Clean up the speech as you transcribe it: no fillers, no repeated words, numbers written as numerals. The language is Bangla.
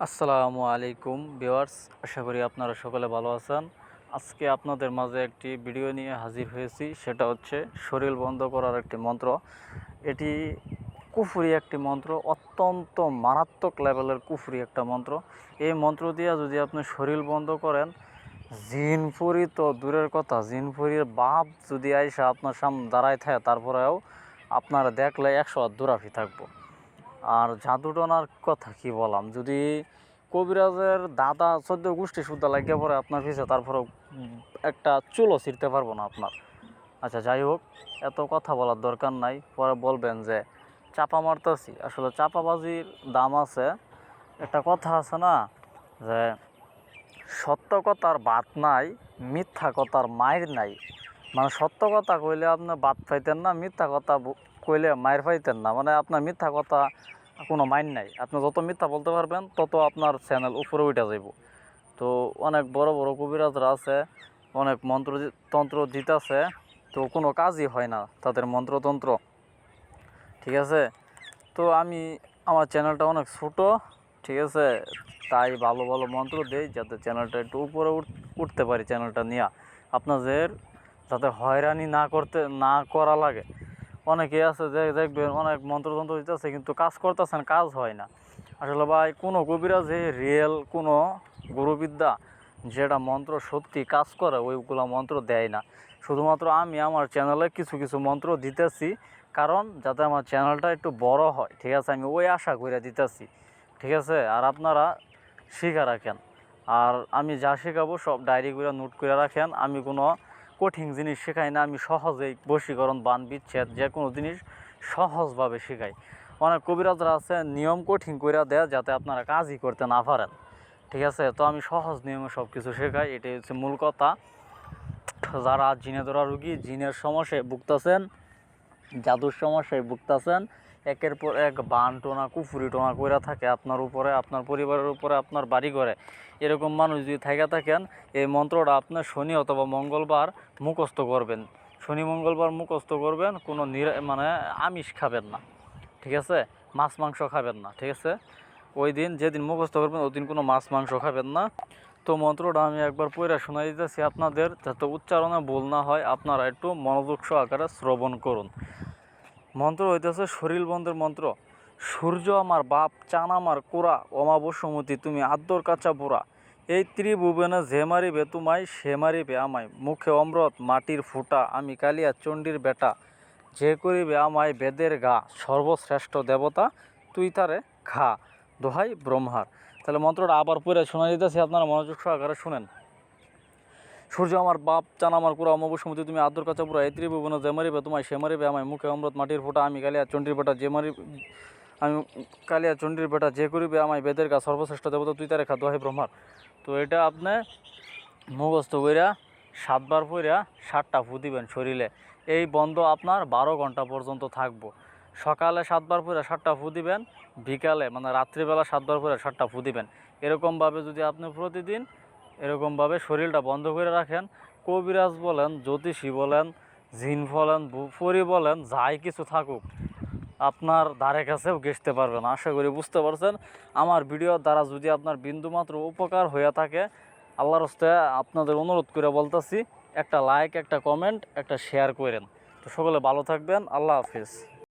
আসসালামু আলাইকুম ভিউয়ার্স, আশা করি আপনারা সকলে ভালো আছেন। আজকে আপনাদের মাঝে একটি ভিডিও নিয়ে হাজির হয়েছি, সেটা হচ্ছে শরীর বন্ধ করার একটি মন্ত্র। এটি কুফরি একটি মন্ত্র, অত্যন্ত মারাত্মক লেভেলের কুফরি একটা মন্ত্র। এই মন্ত্র দিয়ে যদি আপনি শরীর বন্ধ করেন, জিনপুরি তো দূরের কথা, জিনপুরির বাপ যদি আইসা আপনার সামনে দাঁড়ায় থাকে, তারপরেও আপনারা দেখলে 100 হাত দূরাফি থাকবো। আর জাদুটনার কথা কি বললাম, যদি কবিরাজের দাদা 14 গোষ্ঠী শুদ্ধ লাগিয়ে পড়ে আপনার পিছে, তারপরেও একটা চুলও ছিঁড়তে পারবো না আপনার। আচ্ছা, যাই হোক, এত কথা বলার দরকার নাই। পরে বলবেন যে চাপা মারতেছি। আসলে চাপাবাজির দাম আছে। একটা কথা আছে না, যে সত্য কথার বাত নাই, মিথ্যা কথার মায়ের নাই। মানে সত্য কথা কইলে আপনি বাত পাইতেন না, মিথ্যা কথা কইলে মায়ের পাইতেন না। মানে আপনার মিথ্যা কথা কোনো মাইন নাই। আপনি যত মিথ্যা বলতে পারবেন, তত আপনার চ্যানেল উপরে উঠে যাইব। তো অনেক বড় বড় কবিরাজরা আছে, অনেক তন্ত্র দিতেছে, তো কোনো কাজই হয় না তাদের মন্ত্রতন্ত্র। ঠিক আছে, তো আমার চ্যানেলটা অনেক ছোটো, ঠিক আছে, তাই ভালো ভালো মন্ত্র দেই যাতে চ্যানেলটা একটু উপরে উঠতে পারি। চ্যানেলটা নিয়ে আপনাদের যাতে হয়রানি না করা লাগে। অনেকে আছে যে দেখবেন অনেক মন্ত্রতন্ত্র দিতেছে, কিন্তু কাজ করতেছেন, কাজ হয় না। আসলে ভাই, কোনো কবিরাজে রিয়েল কোনো গুরুবিদ্যা যেটা মন্ত্র সত্যি কাজ করে ওইগুলো মন্ত্র দেয় না। শুধুমাত্র আমি আমার চ্যানেলে কিছু কিছু মন্ত্র দিতেছি, কারণ যাতে আমার চ্যানেলটা একটু বড় হয়। ঠিক আছে, আমি ওই আশা করে দিতেছি। ঠিক আছে, আর আপনারা শিখা রাখেন। আর আমি যা শেখাবো সব ডায়েরি করে নোট করে রাখেন। আমি কোনো কঠিন জিনিস শেখাই না, আমি সহজেই বশীকরণ, বান, বিচ্ছেদ যে কোনো জিনিস সহজভাবে শেখাই। অনেক কবিরাজরা আছে নিয়ম কঠিন করে দেয় যাতে আপনারা কাজই করতে না পারেন। ঠিক আছে, তো আমি সহজ নিয়মে সব কিছু শেখাই, এটাই হচ্ছে মূল কথা। যারা জিনে ধরা রুগী, জিনের সমস্যায় ভুগতেছেন, জাদুর সমস্যায় ভুগতেছেন, একের পর এক বান টোনা কুফুরি টোনা কইরা থাকে আপনার উপরে, আপনার পরিবারের উপরে, আপনার বাড়ি ঘরে, এরকম মানুষ যদি থাইকা থাকেন, এই মন্ত্রটা আপনার শনি অথবা মঙ্গলবার মুখস্থ করবেন। শনি মঙ্গলবার মুখস্থ করবেন, কোনো মানে আমিষ খাবেন না। ঠিক আছে, মাছ মাংস খাবেন না। ঠিক আছে, ওই দিন যেদিন মুখস্থ করবেন ওই দিন কোনো মাছ মাংস খাবেন না। তো মন্ত্রটা আমি একবার পড়ে শোনাই দিতেছি আপনাদের, যাতে উচ্চারণে ভুল না হয়, আপনারা একটু মনোযোগ সহকারে শ্রবণ করুন। মন্ত্র হইতেছে শরীর বন্ধের মন্ত্র। সূর্য আমার বাপ, চান আমার কোরা, অমাবস্যমতি তুমি আদ্যর কাঁচা পোড়া। এই ত্রিভুবনে যে মারিবে তোমায়, সে মারিবে আমায়। মুখে অমৃত মাটির ফুটা, আমি কালিয়া চণ্ডীর বেটা। যে করিবে আমায় বেদের গা, সর্বশ্রেষ্ঠ দেবতা তুই তারে খা। দোহাই ব্রহ্মার। তাহলে মন্ত্রটা আবার পড়ে শোনা দিতেছি, আপনারা মনোযোগ সহকারে শুনেন। সূর্য আমার বাপ, চান আমার কুড়া, অমাবস্যমতি তুমি আদ্যর কাঁচা পুরা। এই ত্রিভুবনে যে মারিবে তোমায়, সে মারিবে আমায়। মুখে অমৃত মাটির ফোঁটা, আমি কালিয়া চণ্ডীর বেটা। আমি কালিয়া চণ্ডীর বেটা। যে করিবে আমায় বেদের গা, সর্বশ্রেষ্ঠ দেবতা তুই তারে খা। দোহাই ব্রহ্মার। তো এটা আপনি মুখস্থ কইরা 7 বার পইরা 7টা ফু দিবেন শরীরে। এই বন্ধ আপনার 12 ঘন্টা পর্যন্ত থাকবো। সকালে 7 বার পইরা 7টা ফু দিবেন, বিকালে মানে রাত্রিবেলা 7 বার পইরা 7টা ফু দিবেন। এরকমভাবে যদি আপনি প্রতিদিন এরকমভাবে শরীরটা বন্ধ করে রাখেন, কবিরাজ বলেন, জ্যোতিষী বলেন, জিন বলেন, বুফরি বলেন, যাই কিছু থাকুক, আপনার ধারে কাছেও ঘেঁষতে পারবে না। আশা করি বুঝতে পারছেন। আমার ভিডিওর দ্বারা যদি আপনার বিন্দুমাত্র উপকার হয়ে থাকে, আল্লাহর হস্তে আপনাদের অনুরোধ করে বলতেছি, একটা লাইক, একটা কমেন্ট, একটা শেয়ার করেন। তো সকলে ভালো থাকবেন। আল্লাহ হাফিজ।